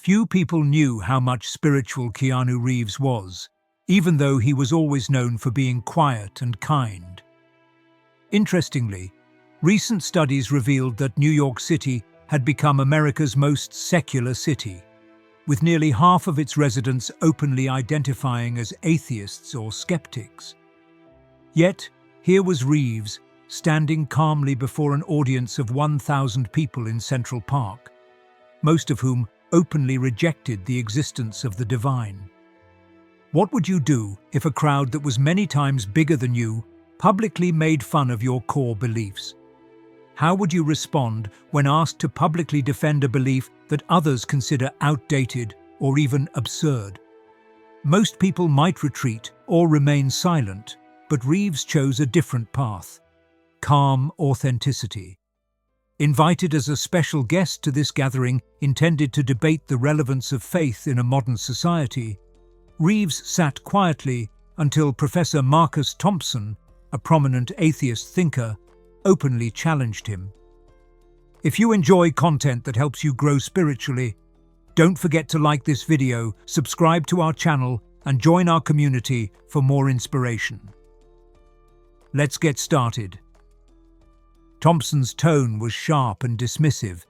Few people knew how much spiritual Keanu Reeves was, even though he was always known for being quiet and kind. Interestingly, recent studies revealed that New York City had become America's most secular city, with nearly half of its residents openly identifying as atheists or skeptics. Yet, here was Reeves, standing calmly before an audience of 1,000 people in Central Park, most of whom openly rejected the existence of the divine. What would you do if a crowd that was many times bigger than you publicly made fun of your core beliefs? How would you respond when asked to publicly defend a belief that others consider outdated or even absurd? Most people might retreat or remain silent, but Reeves chose a different path: calm authenticity. Invited as a special guest to this gathering intended to debate the relevance of faith in a modern society, Reeves sat quietly until Professor Marcus Thompson, a prominent atheist thinker, openly challenged him. If you enjoy content that helps you grow spiritually, don't forget to like this video, subscribe to our channel, and join our community for more inspiration. Let's get started. Thompson's tone was sharp and dismissive,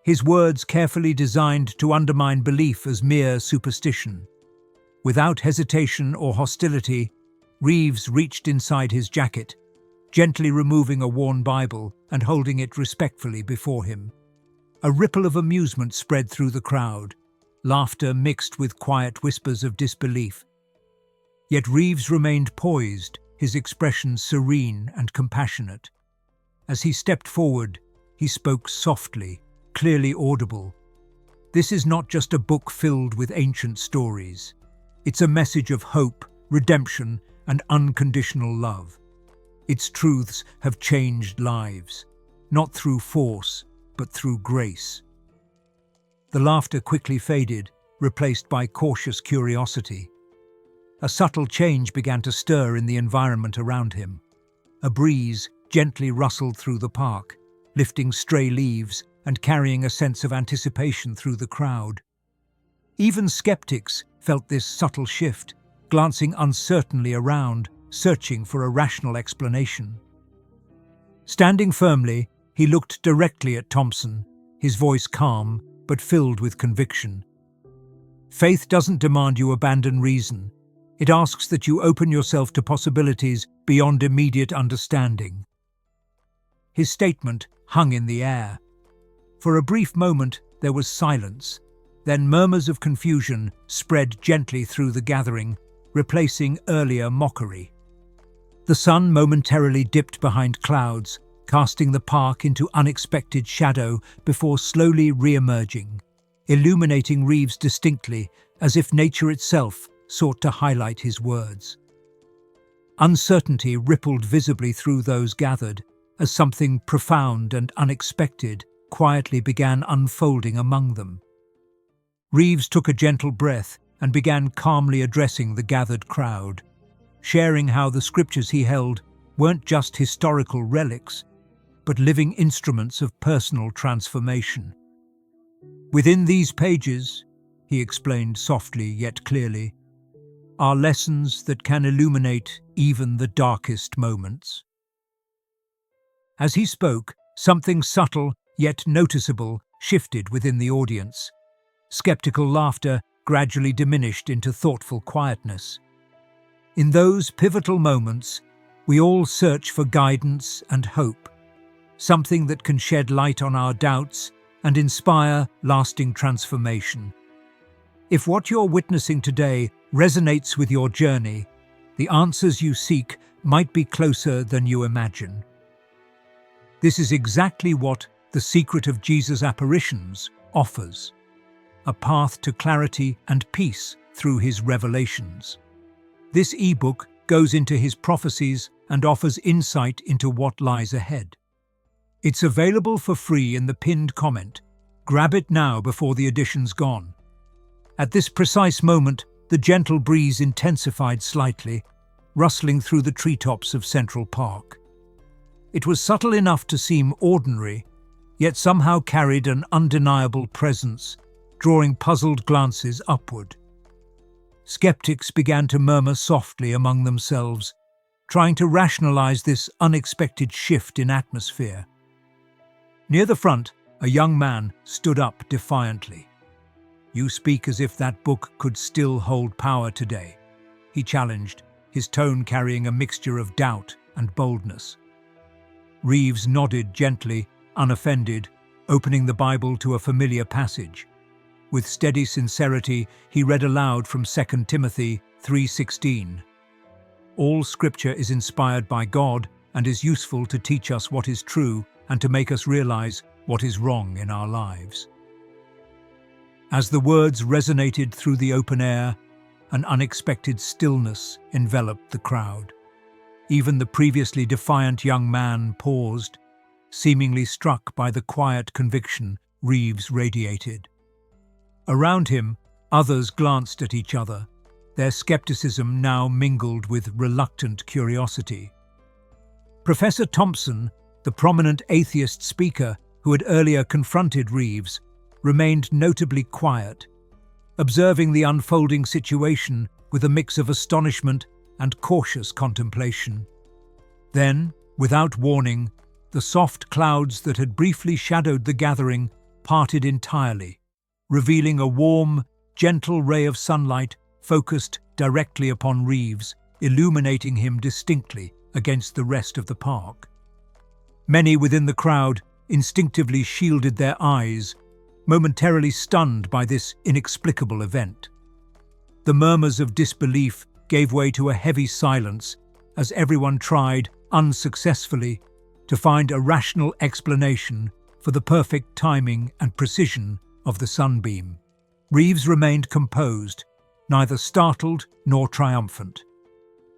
his words carefully designed to undermine belief as mere superstition. Without hesitation or hostility, Reeves reached inside his jacket, gently removing a worn Bible and holding it respectfully before him. A ripple of amusement spread through the crowd, laughter mixed with quiet whispers of disbelief. Yet Reeves remained poised, his expression serene and compassionate. As he stepped forward, he spoke softly, clearly audible. This is not just a book filled with ancient stories. It's a message of hope, redemption, and unconditional love. Its truths have changed lives, not through force, but through grace. The laughter quickly faded, replaced by cautious curiosity. A subtle change began to stir in the environment around him. A breeze gently rustled through the park, lifting stray leaves and carrying a sense of anticipation through the crowd. Even skeptics felt this subtle shift, glancing uncertainly around, searching for a rational explanation. Standing firmly, he looked directly at Thompson, his voice calm but filled with conviction. Faith doesn't demand you abandon reason. It asks that you open yourself to possibilities beyond immediate understanding. His statement hung in the air. For a brief moment, there was silence. Then murmurs of confusion spread gently through the gathering, replacing earlier mockery. The sun momentarily dipped behind clouds, casting the park into unexpected shadow before slowly re-emerging, illuminating Reeves distinctly, as if nature itself sought to highlight his words. Uncertainty rippled visibly through those gathered, as something profound and unexpected quietly began unfolding among them. Reeves took a gentle breath and began calmly addressing the gathered crowd, sharing how the scriptures he held weren't just historical relics, but living instruments of personal transformation. Within these pages, he explained softly yet clearly, are lessons that can illuminate even the darkest moments. As he spoke, something subtle yet noticeable shifted within the audience. Skeptical laughter gradually diminished into thoughtful quietness. In those pivotal moments, we all search for guidance and hope, something that can shed light on our doubts and inspire lasting transformation. If what you're witnessing today resonates with your journey, the answers you seek might be closer than you imagine. This is exactly what The Secret of Jesus' Apparitions offers: a path to clarity and peace through his revelations. This ebook goes into his prophecies and offers insight into what lies ahead. It's available for free in the pinned comment. Grab it now before the edition's gone. At this precise moment, the gentle breeze intensified slightly, rustling through the treetops of Central Park. It was subtle enough to seem ordinary, yet somehow carried an undeniable presence, drawing puzzled glances upward. Skeptics began to murmur softly among themselves, trying to rationalize this unexpected shift in atmosphere. Near the front, a young man stood up defiantly. "You speak as if that book could still hold power today," he challenged, his tone carrying a mixture of doubt and boldness. Reeves nodded gently, unoffended, opening the Bible to a familiar passage. With steady sincerity, he read aloud from 2 Timothy 3:16. "All Scripture is inspired by God and is useful to teach us what is true and to make us realize what is wrong in our lives." As the words resonated through the open air, an unexpected stillness enveloped the crowd. Even the previously defiant young man paused, seemingly struck by the quiet conviction Reeves radiated. Around him, others glanced at each other, their skepticism now mingled with reluctant curiosity. Professor Thompson, the prominent atheist speaker who had earlier confronted Reeves, remained notably quiet, observing the unfolding situation with a mix of astonishment and cautious contemplation. Then, without warning, the soft clouds that had briefly shadowed the gathering parted entirely, revealing a warm, gentle ray of sunlight focused directly upon Reeves, illuminating him distinctly against the rest of the park. Many within the crowd instinctively shielded their eyes, momentarily stunned by this inexplicable event. The murmurs of disbelief gave way to a heavy silence as everyone tried, unsuccessfully, to find a rational explanation for the perfect timing and precision of the sunbeam. Reeves remained composed, neither startled nor triumphant.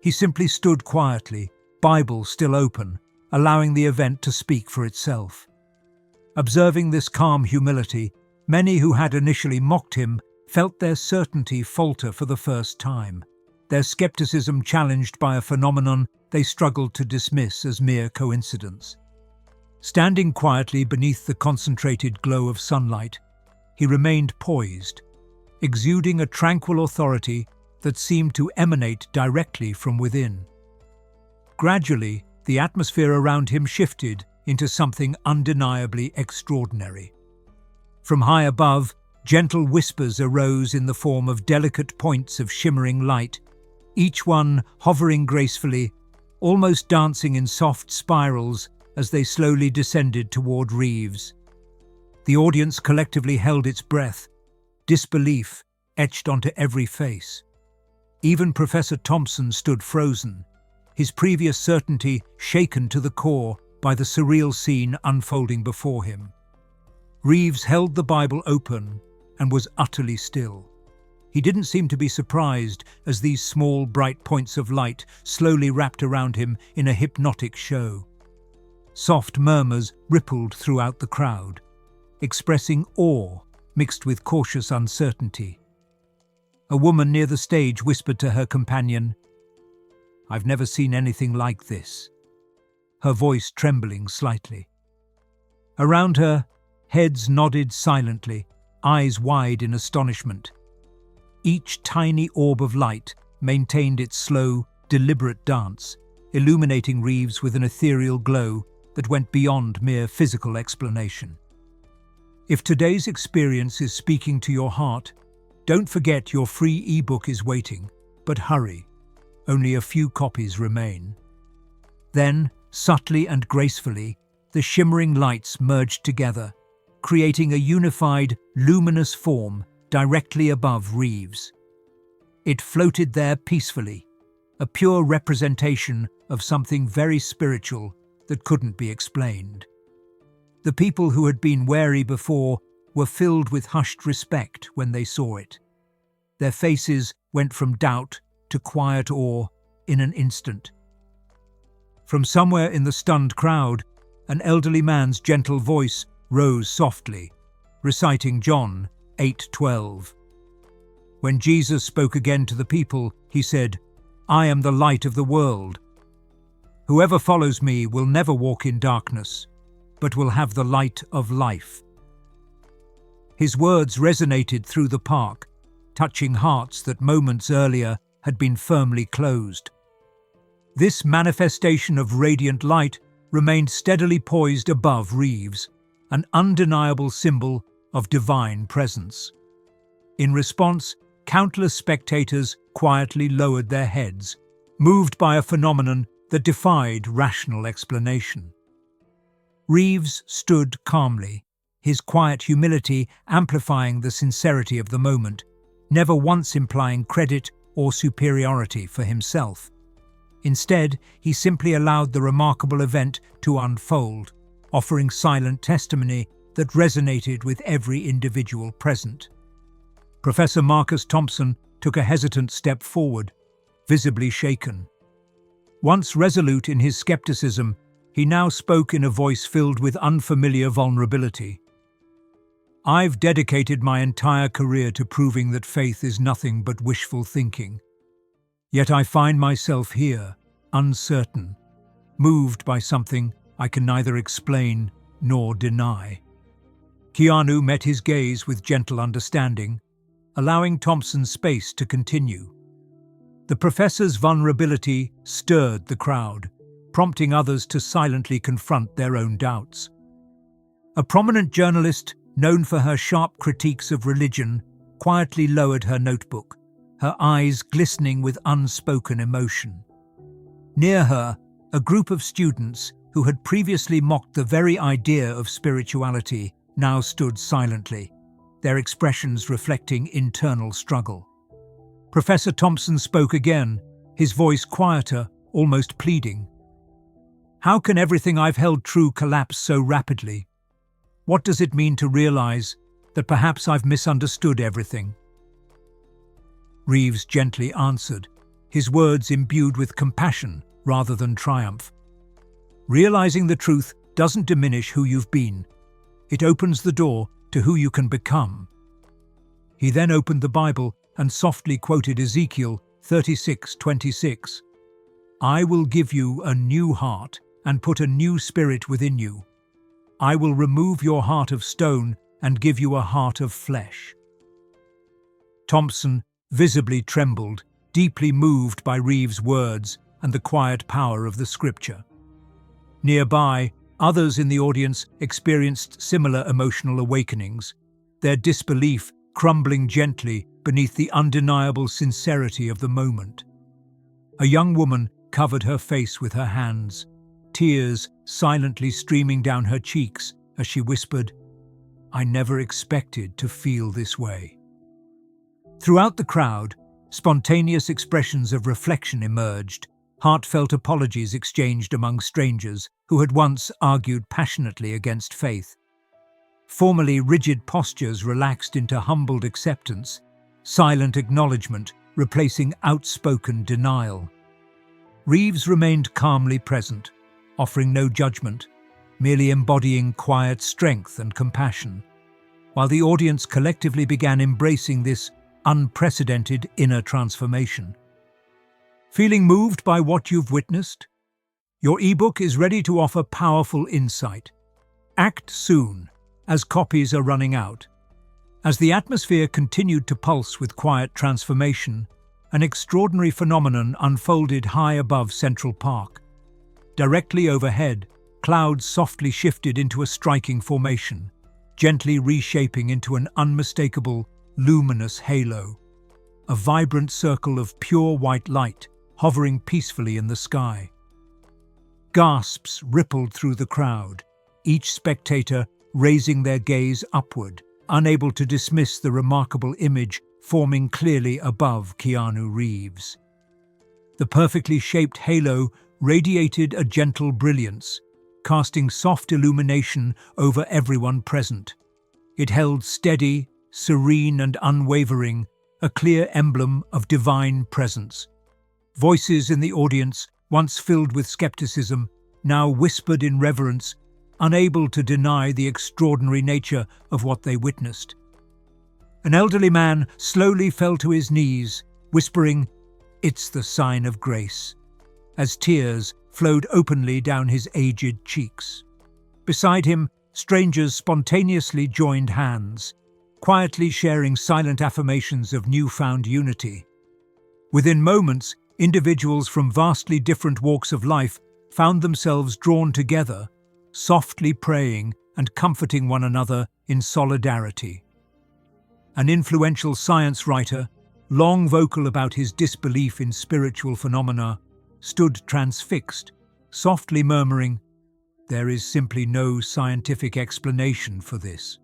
He simply stood quietly, Bible still open, allowing the event to speak for itself. Observing this calm humility, many who had initially mocked him felt their certainty falter for the first time, their skepticism challenged by a phenomenon they struggled to dismiss as mere coincidence. Standing quietly beneath the concentrated glow of sunlight, he remained poised, exuding a tranquil authority that seemed to emanate directly from within. Gradually, the atmosphere around him shifted into something undeniably extraordinary. From high above, gentle whispers arose in the form of delicate points of shimmering light, each one hovering gracefully, almost dancing in soft spirals as they slowly descended toward Reeves. The audience collectively held its breath, disbelief etched onto every face. Even Professor Thompson stood frozen, his previous certainty shaken to the core by the surreal scene unfolding before him. Reeves held the Bible open and was utterly still. He didn't seem to be surprised as these small, bright points of light slowly wrapped around him in a hypnotic show. Soft murmurs rippled throughout the crowd, expressing awe mixed with cautious uncertainty. A woman near the stage whispered to her companion, "I've never seen anything like this," her voice trembling slightly. Around her, heads nodded silently, eyes wide in astonishment. Each tiny orb of light maintained its slow, deliberate dance, illuminating Reeves with an ethereal glow that went beyond mere physical explanation. If today's experience is speaking to your heart, don't forget your free ebook is waiting, but hurry, only a few copies remain. Then, subtly and gracefully, the shimmering lights merged together, creating a unified, luminous form directly above Reeves. It floated there peacefully, a pure representation of something very spiritual that couldn't be explained. The people who had been wary before were filled with hushed respect when they saw it. Their faces went from doubt to quiet awe in an instant. From somewhere in the stunned crowd, an elderly man's gentle voice rose softly, reciting John 8:12. When Jesus spoke again to the people, he said, "I am the light of the world. Whoever follows me will never walk in darkness, but will have the light of life." His words resonated through the park, touching hearts that moments earlier had been firmly closed. This manifestation of radiant light remained steadily poised above Reeves, an undeniable symbol of divine presence. In response, countless spectators quietly lowered their heads, moved by a phenomenon that defied rational explanation. Reeves stood calmly, his quiet humility amplifying the sincerity of the moment, never once implying credit or superiority for himself. Instead, he simply allowed the remarkable event to unfold, offering silent testimony that resonated with every individual present. Professor Marcus Thompson took a hesitant step forward, visibly shaken. Once resolute in his skepticism, he now spoke in a voice filled with unfamiliar vulnerability. "I've dedicated my entire career to proving that faith is nothing but wishful thinking. Yet I find myself here, uncertain, moved by something I can neither explain nor deny." Keanu met his gaze with gentle understanding, allowing Thompson space to continue. The professor's vulnerability stirred the crowd, prompting others to silently confront their own doubts. A prominent journalist, known for her sharp critiques of religion, quietly lowered her notebook, her eyes glistening with unspoken emotion. Near her, a group of students who had previously mocked the very idea of spirituality now stood silently, their expressions reflecting internal struggle. Professor Thompson spoke again, his voice quieter, almost pleading. "How can everything I've held true collapse so rapidly? What does it mean to realize that perhaps I've misunderstood everything?" Reeves gently answered, his words imbued with compassion rather than triumph. "Realizing the truth doesn't diminish who you've been. It opens the door to who you can become." He then opened the Bible and softly quoted Ezekiel 36:26. "I will give you a new heart and put a new spirit within you. I will remove your heart of stone and give you a heart of flesh." Thompson visibly trembled, deeply moved by Reeves' words and the quiet power of the scripture. Nearby, others in the audience experienced similar emotional awakenings, their disbelief crumbling gently beneath the undeniable sincerity of the moment. A young woman covered her face with her hands, tears silently streaming down her cheeks as she whispered, "I never expected to feel this way." Throughout the crowd, spontaneous expressions of reflection emerged, heartfelt apologies exchanged among strangers who had once argued passionately against faith. Formerly rigid postures relaxed into humbled acceptance, silent acknowledgement replacing outspoken denial. Reeves remained calmly present, offering no judgment, merely embodying quiet strength and compassion, while the audience collectively began embracing this unprecedented inner transformation. Feeling moved by what you've witnessed? Your ebook is ready to offer powerful insight. Act soon, as copies are running out. As the atmosphere continued to pulse with quiet transformation, an extraordinary phenomenon unfolded high above Central Park. Directly overhead, clouds softly shifted into a striking formation, gently reshaping into an unmistakable, luminous halo. A vibrant circle of pure white light hovering peacefully in the sky. Gasps rippled through the crowd, each spectator raising their gaze upward, unable to dismiss the remarkable image forming clearly above Keanu Reeves. The perfectly shaped halo radiated a gentle brilliance, casting soft illumination over everyone present. It held steady, serene and unwavering, a clear emblem of divine presence. Voices in the audience, once filled with skepticism, now whispered in reverence, unable to deny the extraordinary nature of what they witnessed. An elderly man slowly fell to his knees, whispering, "It's the sign of grace," as tears flowed openly down his aged cheeks. Beside him, strangers spontaneously joined hands, quietly sharing silent affirmations of newfound unity. Within moments, individuals from vastly different walks of life found themselves drawn together, softly praying and comforting one another in solidarity. An influential science writer, long vocal about his disbelief in spiritual phenomena, stood transfixed, softly murmuring, "There is simply no scientific explanation for this."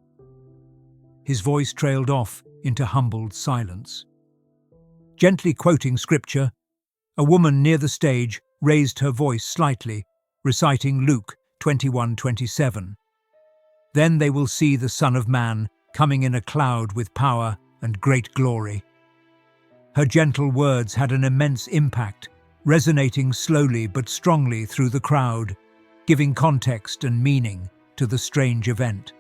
His voice trailed off into humbled silence. Gently quoting scripture, a woman near the stage raised her voice slightly, reciting Luke 21:27. "Then they will see the Son of Man coming in a cloud with power and great glory." Her gentle words had an immense impact, resonating slowly but strongly through the crowd, giving context and meaning to the strange event.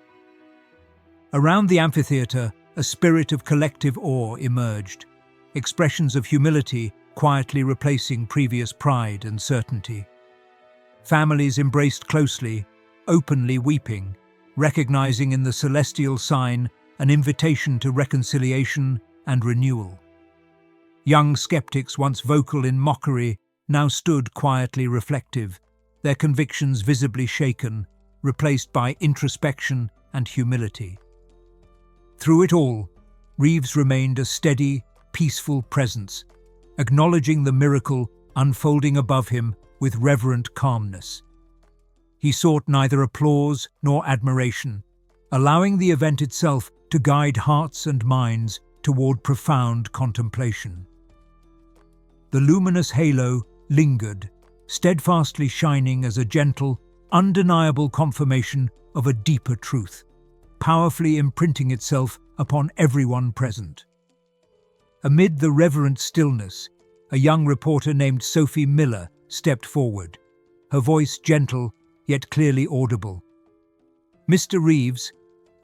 Around the amphitheater, a spirit of collective awe emerged, expressions of humility quietly replacing previous pride and certainty. Families embraced closely, openly weeping, recognizing in the celestial sign an invitation to reconciliation and renewal. Young skeptics, once vocal in mockery, now stood quietly reflective, their convictions visibly shaken, replaced by introspection and humility. Through it all, Reeves remained a steady, peaceful presence, acknowledging the miracle unfolding above him with reverent calmness. He sought neither applause nor admiration, allowing the event itself to guide hearts and minds toward profound contemplation. The luminous halo lingered, steadfastly shining as a gentle, undeniable confirmation of a deeper truth, powerfully imprinting itself upon everyone present. Amid the reverent stillness, a young reporter named Sophie Miller stepped forward, her voice gentle yet clearly audible. "Mr. Reeves,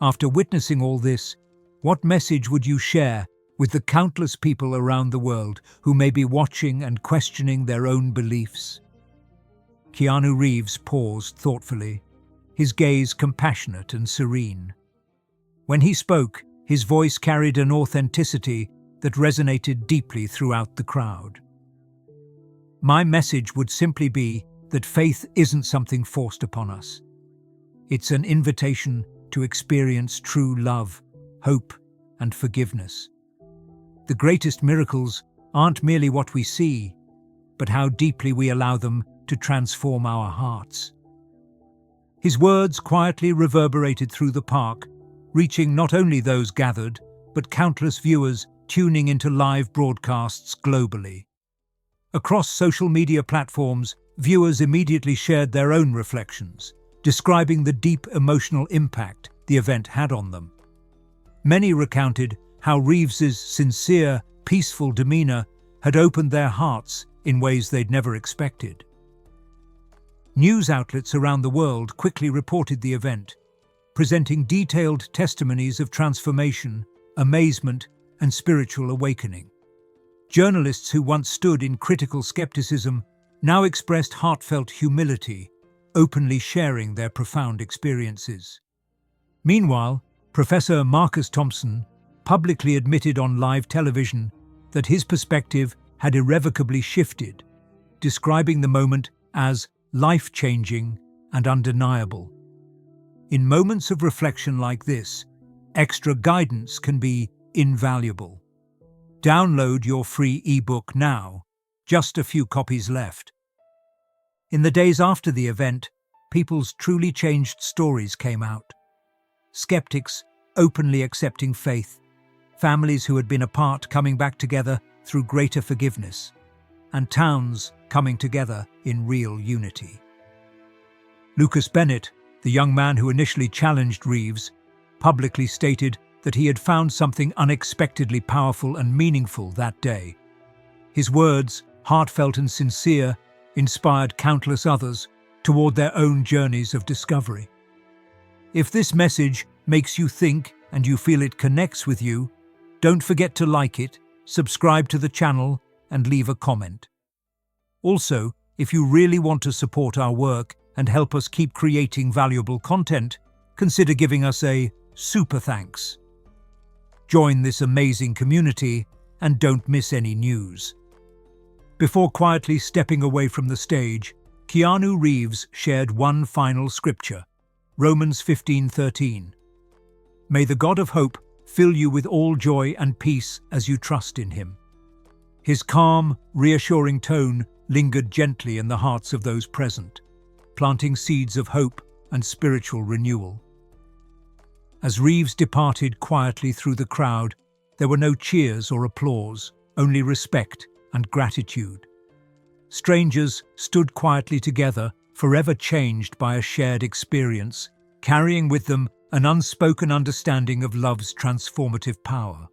after witnessing all this, what message would you share with the countless people around the world who may be watching and questioning their own beliefs?" Keanu Reeves paused thoughtfully, his gaze compassionate and serene. When he spoke, his voice carried an authenticity that resonated deeply throughout the crowd. "My message would simply be that faith isn't something forced upon us. It's an invitation to experience true love, hope, and forgiveness. The greatest miracles aren't merely what we see, but how deeply we allow them to transform our hearts." His words quietly reverberated through the park, reaching not only those gathered, but countless viewers tuning into live broadcasts globally. Across social media platforms, viewers immediately shared their own reflections, describing the deep emotional impact the event had on them. Many recounted how Reeves's sincere, peaceful demeanor had opened their hearts in ways they'd never expected. News outlets around the world quickly reported the event, presenting detailed testimonies of transformation, amazement, and spiritual awakening. Journalists who once stood in critical skepticism now expressed heartfelt humility, openly sharing their profound experiences. Meanwhile, Professor Marcus Thompson publicly admitted on live television that his perspective had irrevocably shifted, describing the moment as life-changing and undeniable. In moments of reflection like this, extra guidance can be invaluable. Download your free ebook now, just a few copies left. In the days after the event, people's truly changed stories came out. Skeptics openly accepting faith, families who had been apart coming back together through greater forgiveness, and towns coming together in real unity. Lucas Bennett, the young man who initially challenged Reeves, publicly stated that he had found something unexpectedly powerful and meaningful that day. His words, heartfelt and sincere, inspired countless others toward their own journeys of discovery. If this message makes you think and you feel it connects with you, don't forget to like it, subscribe to the channel, and leave a comment. Also, if you really want to support our work and help us keep creating valuable content, consider giving us a super thanks. Join this amazing community and don't miss any news. Before quietly stepping away from the stage, Keanu Reeves shared one final scripture, Romans 15:13. May the God of hope fill you with all joy and peace as you trust in him. His calm, reassuring tone lingered gently in the hearts of those present, planting seeds of hope and spiritual renewal. As Reeves departed quietly through the crowd, there were no cheers or applause, only respect and gratitude. Strangers stood quietly together, forever changed by a shared experience, carrying with them an unspoken understanding of love's transformative power.